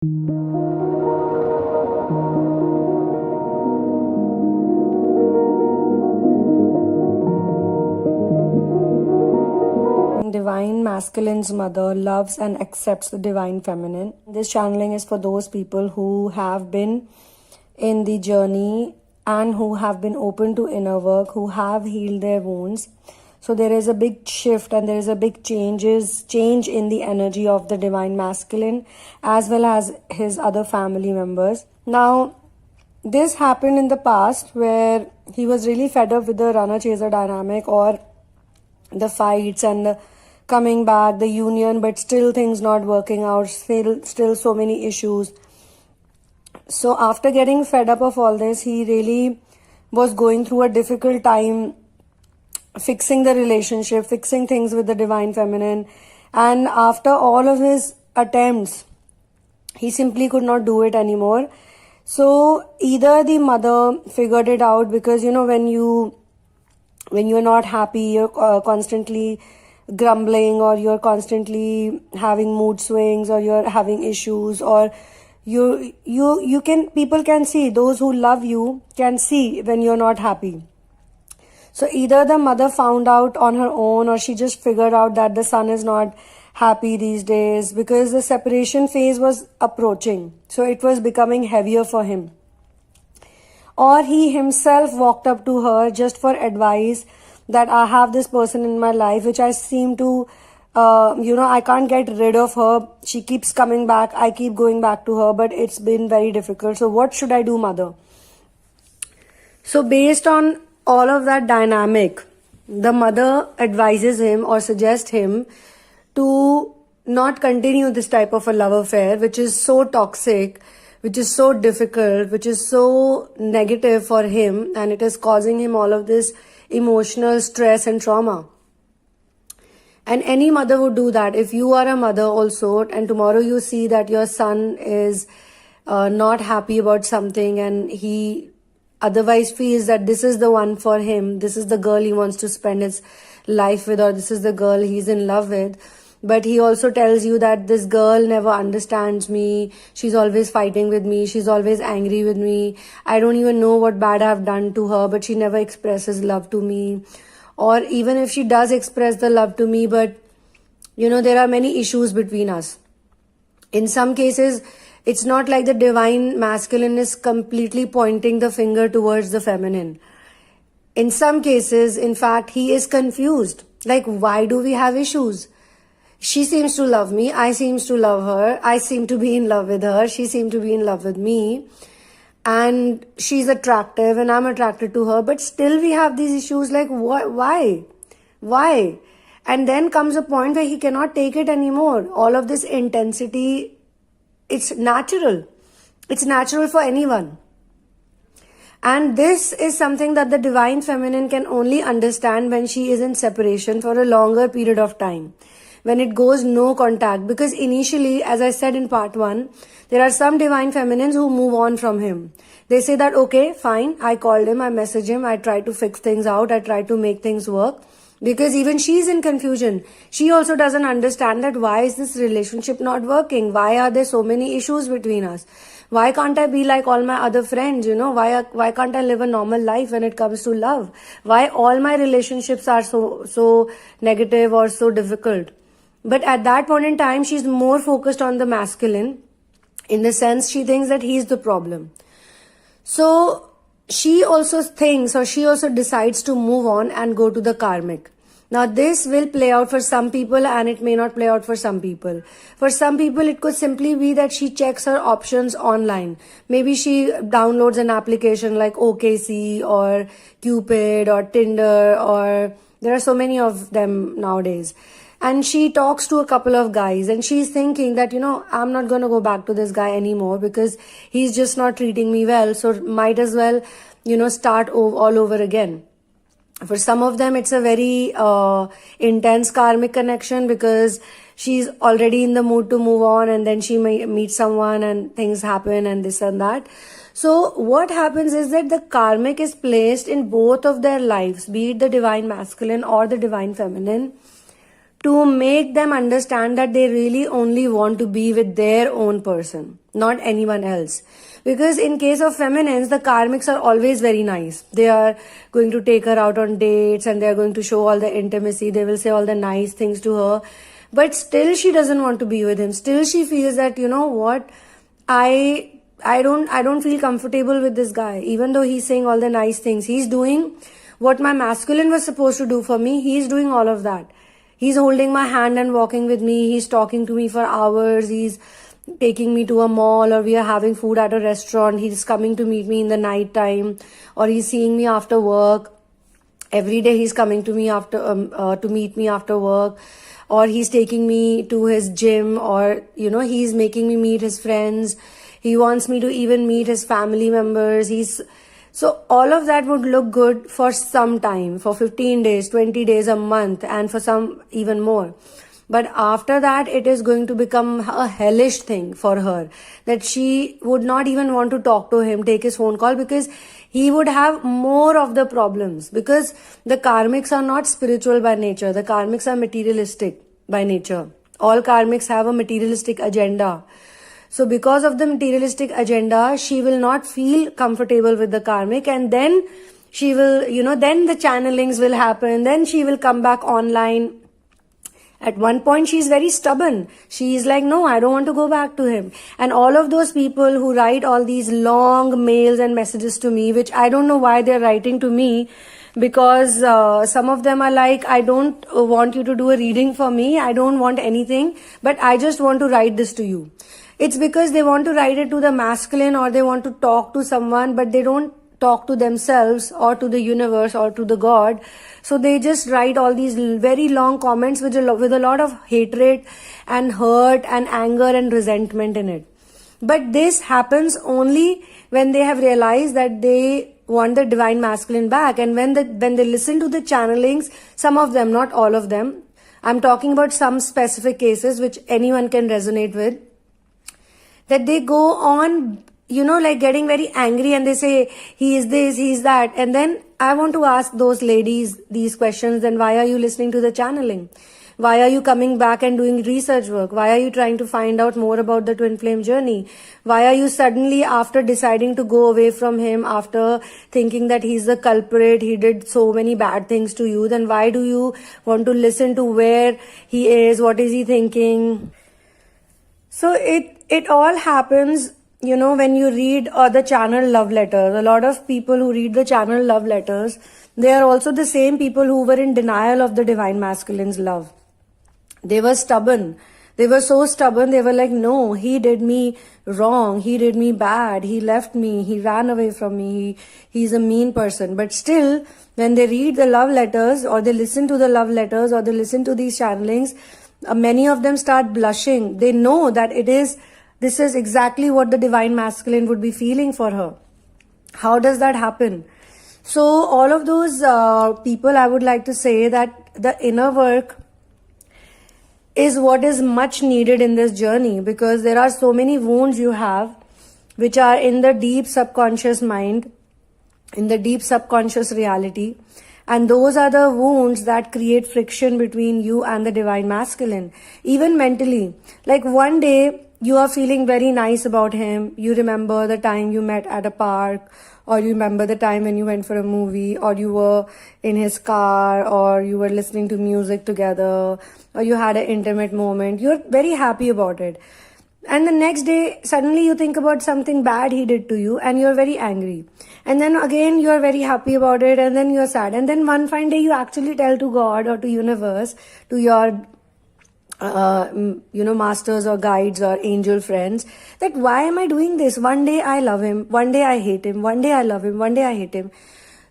Divine Masculine's mother loves and accepts the Divine Feminine. This channeling is for those people who have been in the journey and who have been open to inner work, who have healed their wounds. So there is a big shift and there is a big change in the energy of the Divine Masculine as well as his other family members. Now, this happened in the past where he was really fed up with the runner-chaser dynamic or the fights and the coming back, the union, but still things not working out, still so many issues. So after getting fed up of all this, he really was going through a difficult time fixing the relationship, fixing things with the Divine Feminine. And after all of his attempts, he simply could not do it anymore. So either the mother figured it out, because when you're not happy, you're constantly grumbling, or you're constantly having mood swings, or you're having issues, or people can see, those who love you can see when you're not happy. So either the mother found out on her own, or she just figured out that the son is not happy these days because the separation phase was approaching. So it was becoming heavier for him. Or he himself walked up to her just for advice that I have this person in my life which I seem to, I can't get rid of her. She keeps coming back. I keep going back to her, but it's been very difficult. So what should I do, mother? So based on all of that dynamic, the mother advises him or suggests him to not continue this type of a love affair, which is so toxic, which is so difficult, which is so negative for him, and it is causing him all of this emotional stress and trauma. And any mother would do that. If you are a mother also, and tomorrow you see that your son is not happy about something, and he otherwise feels that this is the one for him, this is the girl he wants to spend his life with, or this is the girl he's in love with, but he also tells you that this girl never understands me, she's always fighting with me, she's always angry with me, I don't even know what bad I've done to her, but she never expresses love to me. Or even if she does express the love to me, but there are many issues between us. In some cases, it's not like the Divine Masculine is completely pointing the finger towards the feminine. In some cases, in fact, he is confused. Like, why do we have issues? She seems to love me, I seems to love her, I seem to be in love with her, she seems to be in love with me, and she's attractive and I'm attracted to her, but still we have these issues. Like, why? And then comes a point where he cannot take it anymore. All of this intensity, it's natural. It's natural for anyone. And this is something that the Divine Feminine can only understand when she is in separation for a longer period of time, when it goes no contact. Because initially, as I said in part 1, there are some Divine Feminines who move on from him. They say that, okay, fine, I called him, I messaged him, I tried to fix things out, I tried to make things work. Because even she's in confusion. She also doesn't understand that why is this relationship not working? Why are there so many issues between us? Why can't I be like all my other friends? Why can't I live a normal life when it comes to love? Why all my relationships are so negative or so difficult? But at that point in time, she's more focused on the masculine, in the sense she thinks that he's the problem. So she also thinks, or she also decides to move on and go to the karmic. Now this will play out for some people and it may not play out for some people. For some people, it could simply be that she checks her options online. Maybe she downloads an application like OKC or Cupid or Tinder, or there are so many of them nowadays. And she talks to a couple of guys and she's thinking that, I'm not going to go back to this guy anymore because he's just not treating me well. So might as well, start all over again. For some of them, it's a very intense karmic connection because she's already in the mood to move on, and then she may meet someone and things happen and this and that. So what happens is that the karmic is placed in both of their lives, be it the Divine Masculine or the Divine Feminine, to make them understand that they really only want to be with their own person. not anyone else. Because in case of feminines, the karmics are always very nice. They are going to take her out on dates and they are going to show all the intimacy. They will say all the nice things to her. But still she doesn't want to be with him. Still she feels that, you know what, I don't feel comfortable with this guy. Even though he's saying all the nice things, he's doing what my masculine was supposed to do for me. He's doing all of that. He's holding my hand and walking with me. He's talking to me for hours. He's taking me to a mall, or we are having food at a restaurant. He's coming to meet me in the night time, or he's seeing me after work. Every day he's coming to me to meet me after work, or he's taking me to his gym, or, you know, he's making me meet his friends. He wants me to even meet his family members. So all of that would look good for some time, for 15 days, 20 days, a month, and for some even more. But after that, it is going to become a hellish thing for her, that she would not even want to talk to him, take his phone call, because he would have more of the problems. Because the karmics are not spiritual by nature. The karmics are materialistic by nature. All karmics have a materialistic agenda. So because of the materialistic agenda, she will not feel comfortable with the karmic, and then she will, you know, then the channelings will happen. Then she will come back online. At one point, she's very stubborn. She's like, no, I don't want to go back to him. And all of those people who write all these long mails and messages to me, which I don't know why they're writing to me, because some of them are like, I don't want you to do a reading for me. I don't want anything, but I just want to write this to you. It's because they want to write it to the masculine, or they want to talk to someone, but they don't talk to themselves or to the universe or to the God. So they just write all these very long comments with a lot of hatred and hurt and anger and resentment in it. But this happens only when they have realized that they want the divine masculine back. And when they listen to the channelings, some of them, not all of them, I'm talking about some specific cases which anyone can resonate with, that they go on, you know, like getting very angry, and they say, he is this, he is that. And then I want to ask those ladies these questions, then why are you listening to the channeling? Why are you coming back and doing research work? Why are you trying to find out more about the twin flame journey? Why are you suddenly, after deciding to go away from him, after thinking that he's the culprit, he did so many bad things to you, then why do you want to listen to where he is, what is he thinking? So it all happens, you know, when you read the channel love letters. A lot of people who read the channel love letters, they are also the same people who were in denial of the divine masculine's love. They were stubborn. They were so stubborn. They were like, no, he did me wrong. He did me bad. He left me. He ran away from me. He's a mean person. But still, when they read the love letters, or they listen to the love letters, or they listen to these channelings, many of them start blushing. They know that this is exactly what the divine masculine would be feeling for her. How does that happen? So all of those people, I would like to say that the inner work is what is much needed in this journey, because there are so many wounds you have which are in the deep subconscious mind, in the deep subconscious reality. And those are the wounds that create friction between you and the divine masculine, even mentally. Like one day, you are feeling very nice about him. You remember the time you met at a park, or you remember the time when you went for a movie, or you were in his car, or you were listening to music together, or you had an intimate moment. You're very happy about it. And the next day, suddenly you think about something bad he did to you, and you're very angry. And then again, you're very happy about it, and then you're sad. And then one fine day, you actually tell to God or to universe, to your masters or guides or angel friends, that why am I doing this? One day I love him, one day I hate him, one day I love him, one day I hate him.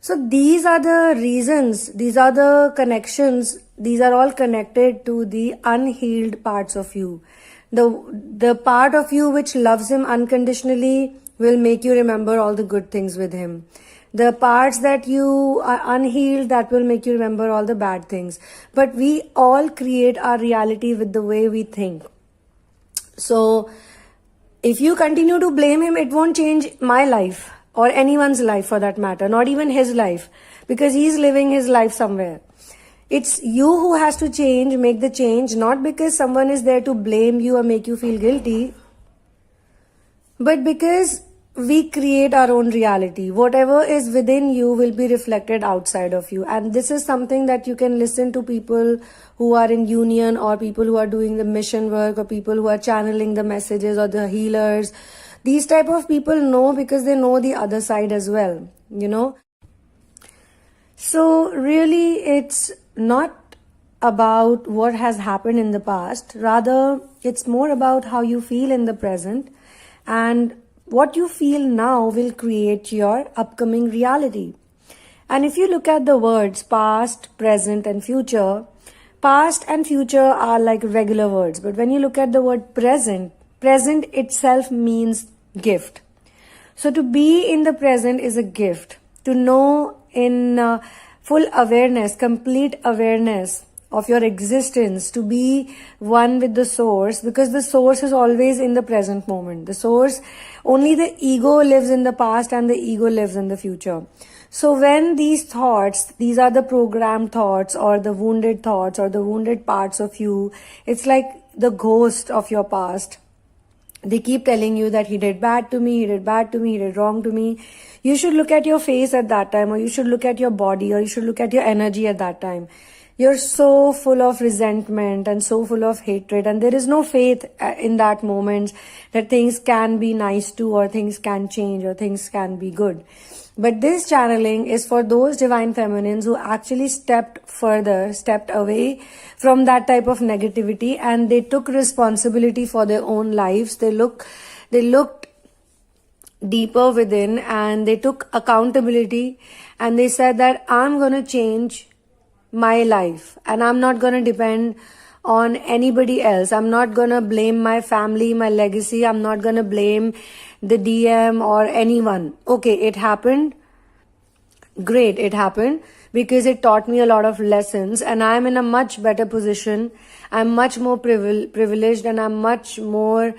So these are the reasons, these are the connections, these are all connected to the unhealed parts of you. The part of you which loves him unconditionally will make you remember all the good things with him. The parts that you are unhealed, that will make you remember all the bad things. But we all create our reality with the way we think. So if you continue to blame him, it won't change my life or anyone's life for that matter, not even his life, because he's living his life somewhere. It's you who has to change, make the change, not because someone is there to blame you or make you feel guilty. But because we create our own reality, whatever is within you will be reflected outside of you. And this is something that you can listen to people who are in union, or people who are doing the mission work, or people who are channeling the messages, or the healers. These type of people know, because they know the other side as well, you know. So really, it's not about what has happened in the past. Rather, it's more about how you feel in the present, and what you feel now will create your upcoming reality. And if you look at the words past, present, and future, past and future are like regular words. But when you look at the word present, present itself means gift. So to be in the present is a gift. To know in full awareness, complete awareness of your existence, to be one with the source, because the source is always in the present moment. The source, only the ego lives in the past and the ego lives in the future. So when these thoughts, these are the programmed thoughts, or the wounded thoughts, or the wounded parts of you, it's like the ghost of your past. They keep telling you that he did bad to me, he did bad to me, he did wrong to me. You should look at your face at that time, or you should look at your body, or you should look at your energy at that time. You're so full of resentment and so full of hatred, and there is no faith in that moment that things can be nice too, or things can change, or things can be good. But this channeling is for those divine feminines who actually stepped further, stepped away from that type of negativity, and they took responsibility for their own lives. They looked deeper within, and they took accountability, and they said that I'm going to change my life, and I'm not going to depend on anybody else. I'm not going to blame my family, my legacy. I'm not going to blame the DM or anyone. Okay, it happened. Great, it happened, because it taught me a lot of lessons, and I'm in a much better position. I'm much more privileged, and I'm much more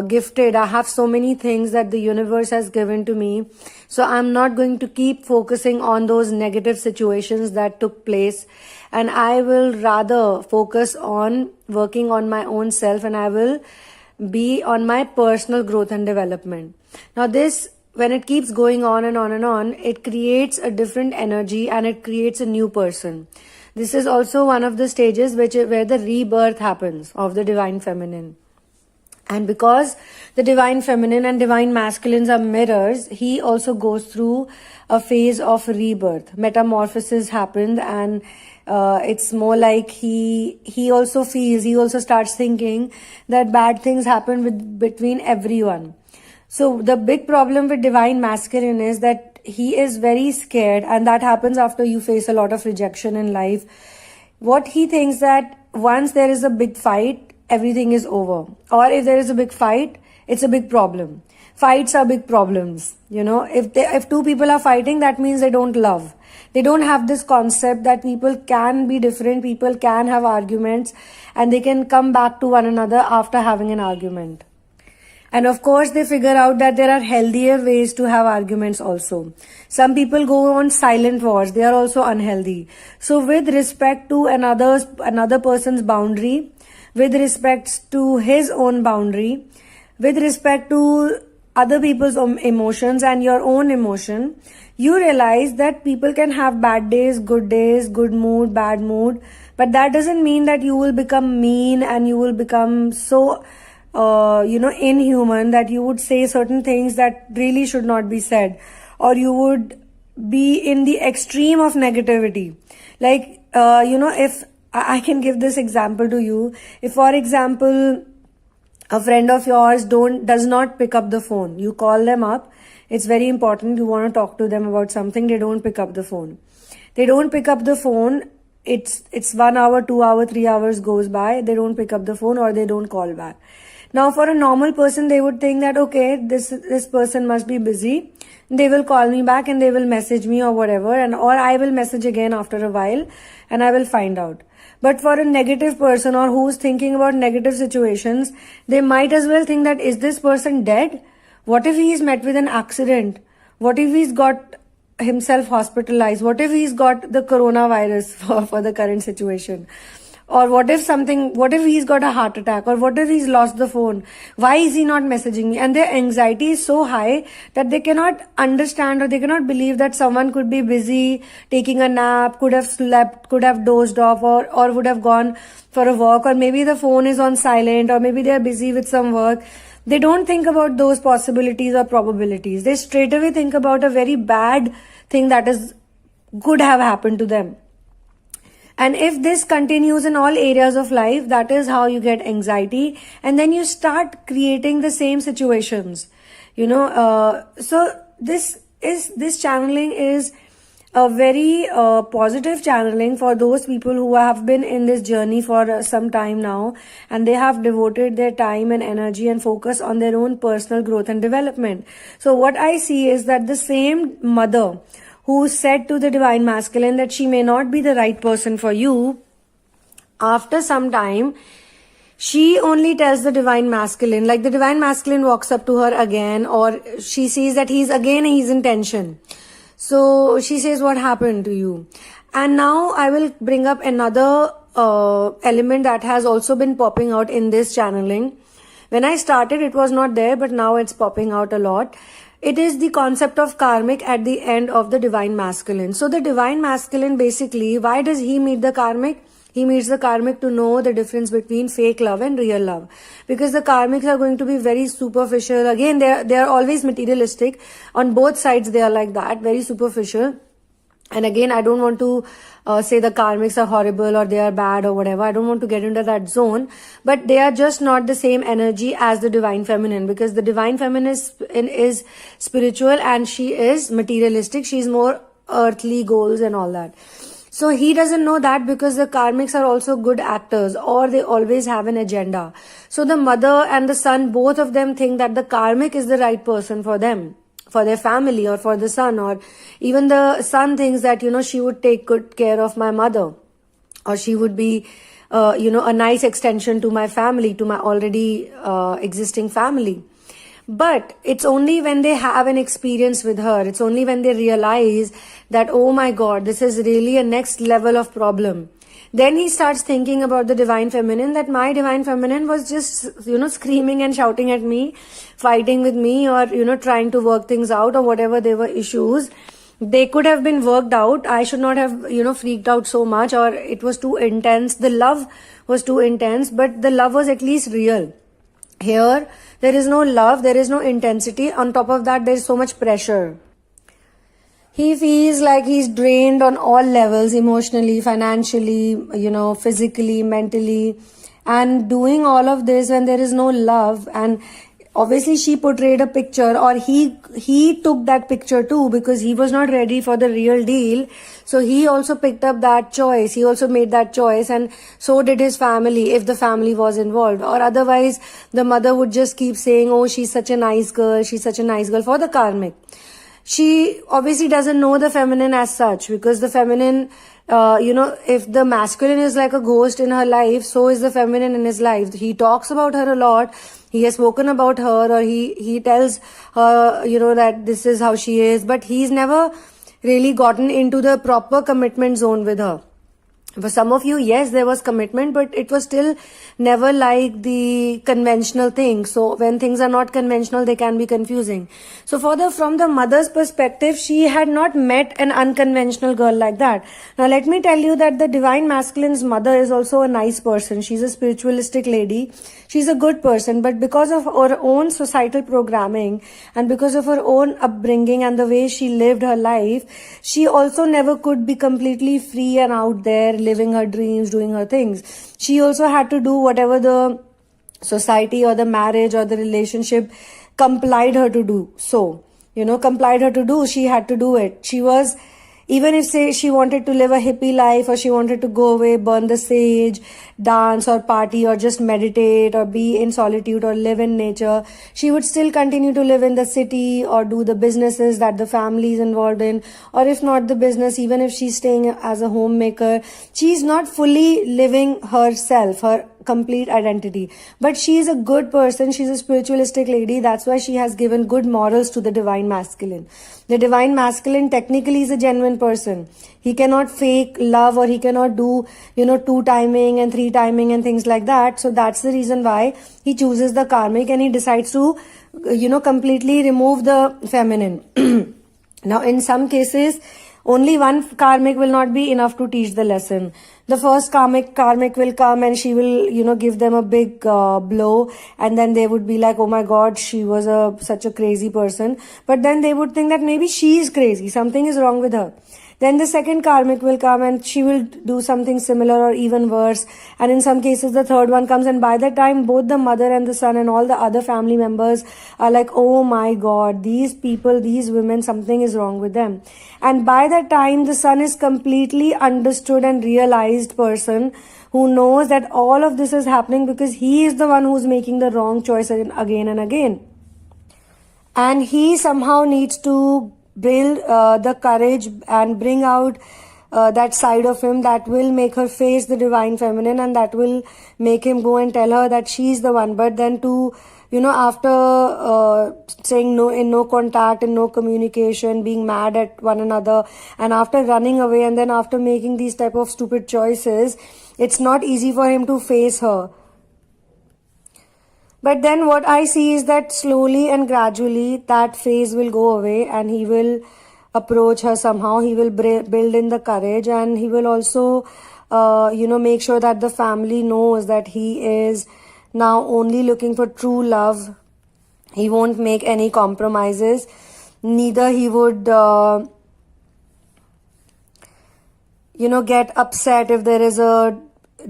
gifted. I have so many things that the universe has given to me. So I'm not going to keep focusing on those negative situations that took place, and I will rather focus on working on my own self, and I will be on my personal growth and development. Now this, when it keeps going on and on and on, it creates a different energy, and it creates a new person. This is also one of the stages where the rebirth happens of the divine feminine. And because the divine feminine and divine masculines are mirrors, he also goes through a phase of rebirth. Metamorphosis happened, and it's more like he also feels, he also starts thinking that bad things happen between everyone. So the big problem with divine masculine is that he is very scared, and that happens after you face a lot of rejection in life. What he thinks that once there is a big fight, everything is over. Or if there is a big fight, it's a big problem. Fights are big problems. You know, if two people are fighting, that means they don't love. They don't have this concept that people can be different, people can have arguments, and they can come back to one another after having an argument. And of course, they figure out that there are healthier ways to have arguments also. Some people go on silent wars. They are also unhealthy. So with respect to another person's boundary, with respect to his own boundary, with respect to other people's emotions and your own emotion, you realize that people can have bad days, good mood, bad mood. But that doesn't mean that you will become mean and you will become so inhuman that you would say certain things that really should not be said, or you would be in the extreme of negativity. Like, if I can give this example to you, if for example, a friend of yours does not pick up the phone, you call them up, it's very important, you want to talk to them about something, they don't pick up the phone. They don't pick up the phone, it's 1 hour, 2 hour, 3 hours goes by, they don't pick up the phone or they don't call back. Now for a normal person, they would think that, okay, this person must be busy. They will call me back and they will message me or whatever, or I will message again after a while and I will find out. But for a negative person or who's thinking about negative situations, they might as well think that, is this person dead? What if he's met with an accident? What if he's got himself hospitalized? What if he's got the coronavirus for the current situation? Or what if he's got a heart attack, or what if he's lost the phone? Why is he not messaging me? And their anxiety is so high that they cannot understand, or they cannot believe that someone could be busy taking a nap, could have slept, could have dozed off, or would have gone for a walk, or maybe the phone is on silent, or maybe they're busy with some work. They don't think about those possibilities or probabilities. They straight away think about a very bad thing that could have happened to them. And if this continues in all areas of life, that is how you get anxiety, and then you start creating the same situations, so this channeling is a very positive channeling for those people who have been in this journey for some time now, and they have devoted their time and energy and focus on their own personal growth and development. So what I see is that the same mother who said to the Divine Masculine that she may not be the right person for you, after some time, she only tells the Divine Masculine, like the Divine Masculine walks up to her again, or she sees that he's in tension. So she says, what happened to you? And now I will bring up another element that has also been popping out in this channeling. When I started, it was not there, but now it's popping out a lot. It is the concept of karmic at the end of the Divine Masculine. So the Divine Masculine, basically, why does he meet the karmic? He meets the karmic to know the difference between fake love and real love. Because the karmics are going to be very superficial. Again, they are always materialistic. On both sides, they are like that, very superficial. And again, I don't want to say the karmics are horrible or they are bad or whatever. I don't want to get into that zone. But they are just not the same energy as the Divine Feminine, because the Divine Feminine is spiritual and she is materialistic. She's more earthly goals and all that. So he doesn't know that, because the karmics are also good actors, or they always have an agenda. So the mother and the son, both of them think that the karmic is the right person for them, for their family, or for the son. Or even the son thinks that, she would take good care of my mother, or she would be, a nice extension to my family, to my already existing family. But it's only when they have an experience with her, it's only when they realize that, oh my God, this is really a next level of problem. Then he starts thinking about the Divine Feminine, that my Divine Feminine was just, screaming and shouting at me, fighting with me, or, trying to work things out, or whatever they were issues. They could have been worked out. I should not have, freaked out so much, or it was too intense. The love was too intense, but the love was at least real. Here, there is no love, there is no intensity. On top of that, there is so much pressure. He feels like he's drained on all levels, emotionally, financially, physically, mentally. And doing all of this when there is no love, and obviously she portrayed a picture, or he took that picture too, because he was not ready for the real deal. So he also picked up that choice. He also made that choice, and so did his family, if the family was involved. Or otherwise, the mother would just keep saying, oh, she's such a nice girl, she's such a nice girl, for the karmic. She obviously doesn't know the feminine as such, because the feminine, if the masculine is like a ghost in her life, so is the feminine in his life. He talks about her a lot. He has spoken about her, or he tells her, that this is how she is. But he's never really gotten into the proper commitment zone with her. For some of you, yes, there was commitment, but it was still never like the conventional thing. So when things are not conventional, they can be confusing. So from the mother's perspective, she had not met an unconventional girl like that. Now let me tell you that the Divine Masculine's mother is also a nice person. She's a spiritualistic lady. She's a good person, but because of her own societal programming, and because of her own upbringing and the way she lived her life, she also never could be completely free and out there, living her dreams, doing her things. She also had to do whatever the society or the marriage or the relationship complied her to do. So, complied her to do, she had to do it. She was, even if say she wanted to live a hippie life, or she wanted to go away, burn the sage, dance or party, or just meditate, or be in solitude, or live in nature, she would still continue to live in the city, or do the businesses that the family is involved in. Or if not the business, even if she's staying as a homemaker, she's not fully living herself, her complete identity. But she is a good person. She's a spiritualistic lady. That's why she has given good morals to the divine masculine. The divine masculine technically is a genuine person. He cannot fake love, or he cannot do, 2 timing and 3 timing and things like that. So that's the reason why he chooses the karmic, and he decides to, completely remove the feminine. Now, in some cases, only one karmic will not be enough to teach the lesson. The first karmic will come, and she will, give them a big blow, and then they would be like, oh my God, she was such a crazy person. But then they would think that maybe she is crazy, something is wrong with her. Then the second karmic will come, and she will do something similar or even worse. And in some cases, the third one comes, and by that time, both the mother and the son and all the other family members are like, oh my God, these people, these women, something is wrong with them. And by that time, the son is completely understood and realized person who knows that all of this is happening because he is the one who's making the wrong choice again and again. And he somehow needs to build the courage and bring out that side of him that will make her face the divine feminine, and that will make him go and tell her that she's the one. But then to, after saying no, in no contact and no communication, being mad at one another, and after running away, and then after making these type of stupid choices, it's not easy for him to face her. But then what I see is that slowly and gradually that phase will go away, and he will approach her somehow. He will build in the courage, and he will also, make sure that the family knows that he is now only looking for true love. He won't make any compromises. Neither he would, get upset if there is a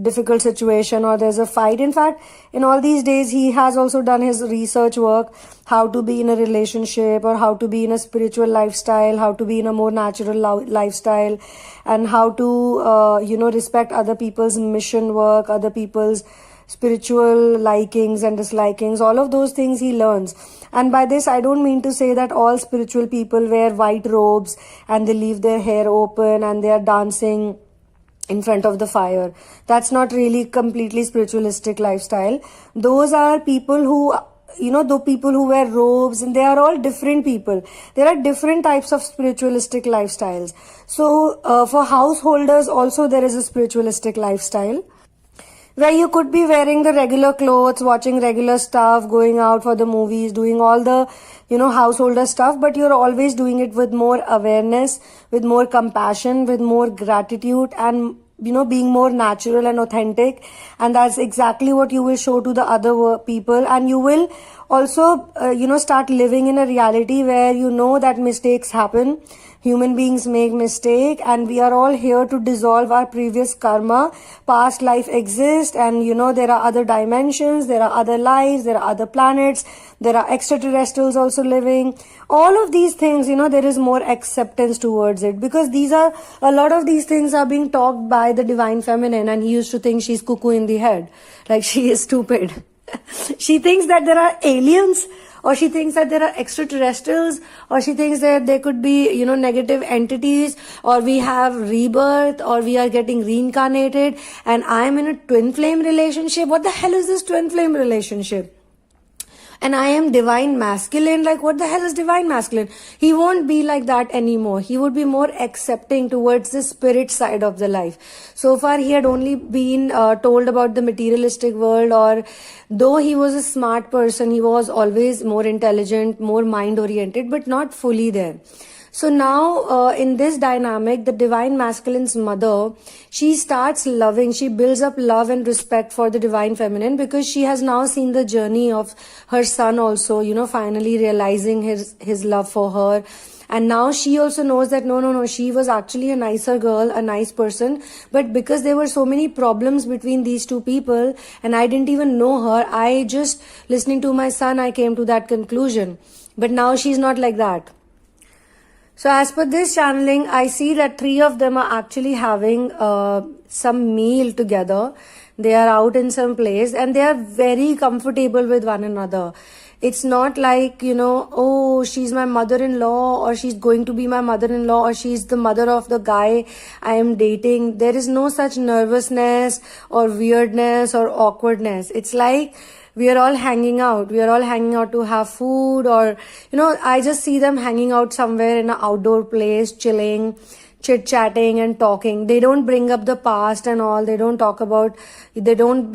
difficult situation or there's a fight. In fact, in all these days, he has also done his research work, how to be in a relationship, or how to be in a spiritual lifestyle, how to be in a more natural lifestyle, and how to, respect other people's mission work, other people's spiritual likings and dislikings. All of those things he learns. And by this, I don't mean to say that all spiritual people wear white robes and they leave their hair open and they are dancing in front of the fire. That's not really completely spiritualistic lifestyle. Those are people who, the people who wear robes, and they are all different people. There are different types of spiritualistic lifestyles. So for householders also there is a spiritualistic lifestyle, where you could be wearing the regular clothes, watching regular stuff, going out for the movies, doing all the, householder stuff, but you're always doing it with more awareness, with more compassion, with more gratitude, and, being more natural and authentic. And that's exactly what you will show to the other people. And you will also, start living in a reality where you know that mistakes happen. Human beings make mistakes, and we are all here to dissolve our previous karma. Past life exists, and there are other dimensions, there are other lives, there are other planets, there are extraterrestrials also living. All of these things, there is more acceptance towards it, because a lot of these things are being talked by the divine feminine, and he used to think she's cuckoo in the head, like she is stupid. She thinks that there are aliens, or she thinks that there are extraterrestrials, or she thinks that there could be, negative entities, or we have rebirth, or we are getting reincarnated, and I am in a twin flame relationship. What the hell is this twin flame relationship? And I am divine masculine. Like, what the hell is divine masculine? He won't be like that anymore. He would be more accepting towards the spirit side of the life. So far, he had only been told about the materialistic world, or though he was a smart person, he was always more intelligent, more mind-oriented, but not fully there. So now, in this dynamic, the divine masculine's mother, she starts loving, she builds up love and respect for the divine feminine, because she has now seen the journey of her son also, finally realizing his love for her. And now she also knows that no, she was actually a nicer girl, a nice person. But because there were so many problems between these two people, and I didn't even know her, I just, listening to my son, I came to that conclusion. But now she's not like that. So as per this channeling, I see that 3 of them are actually having some meal together. They are out in some place, and they are very comfortable with one another. It's not like, oh, she's my mother-in-law, or she's going to be my mother-in-law, or she's the mother of the guy I am dating. There is no such nervousness or weirdness or awkwardness. It's like we are all hanging out. We are all hanging out to have food, or, I just see them hanging out somewhere in an outdoor place, chilling, chit-chatting and talking. They don't bring up the past and all. They don't talk about, they don't,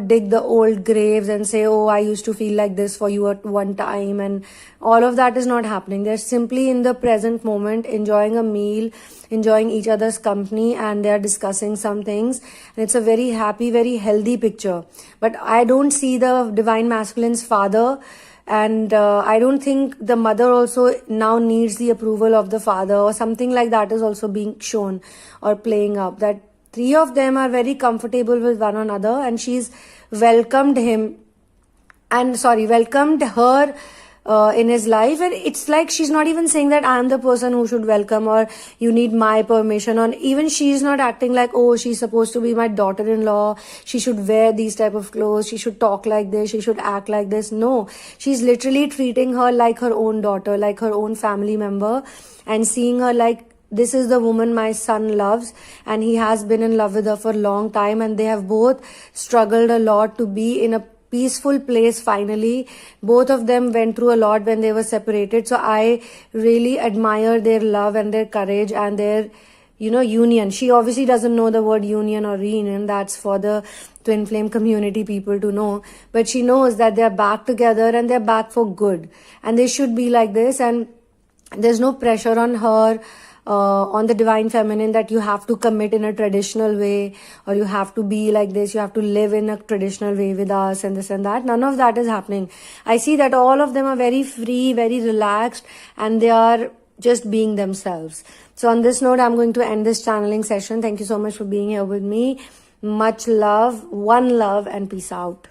dig the old graves and say, oh, I used to feel like this for you at one time. And all of that is not happening. They're simply in the present moment, enjoying a meal, enjoying each other's company, and they're discussing some things. And it's a very happy, very healthy picture. But I don't see the divine masculine's father. And I don't think the mother also now needs the approval of the father, or something like that is also being shown or playing up. That three of them are very comfortable with one another, and she's welcomed her in his life. And it's like she's not even saying that I'm the person who should welcome, or you need my permission, or even she's not acting like, oh, she's supposed to be my daughter-in-law, she should wear these type of clothes, she should talk like this, she should act like this. No, she's literally treating her like her own daughter, like her own family member, and seeing her like, this is the woman my son loves, and he has been in love with her for a long time, and they have both struggled a lot to be in a peaceful place. Finally, both of them went through a lot when they were separated. So I really admire their love and their courage and their, union. She obviously doesn't know the word union or reunion. That's for the twin flame community people to know. But she knows that they're back together, and they're back for good. And they should be like this. And there's no pressure on her, on the divine feminine, that you have to commit in a traditional way, or you have to be like this, you have to live in a traditional way with us, and this and that. None of that is happening. I see that all of them are very free, very relaxed, and they are just being themselves. So on this note, I'm going to end this channeling session. Thank you so much for being here with me. Much love, one love, and peace out.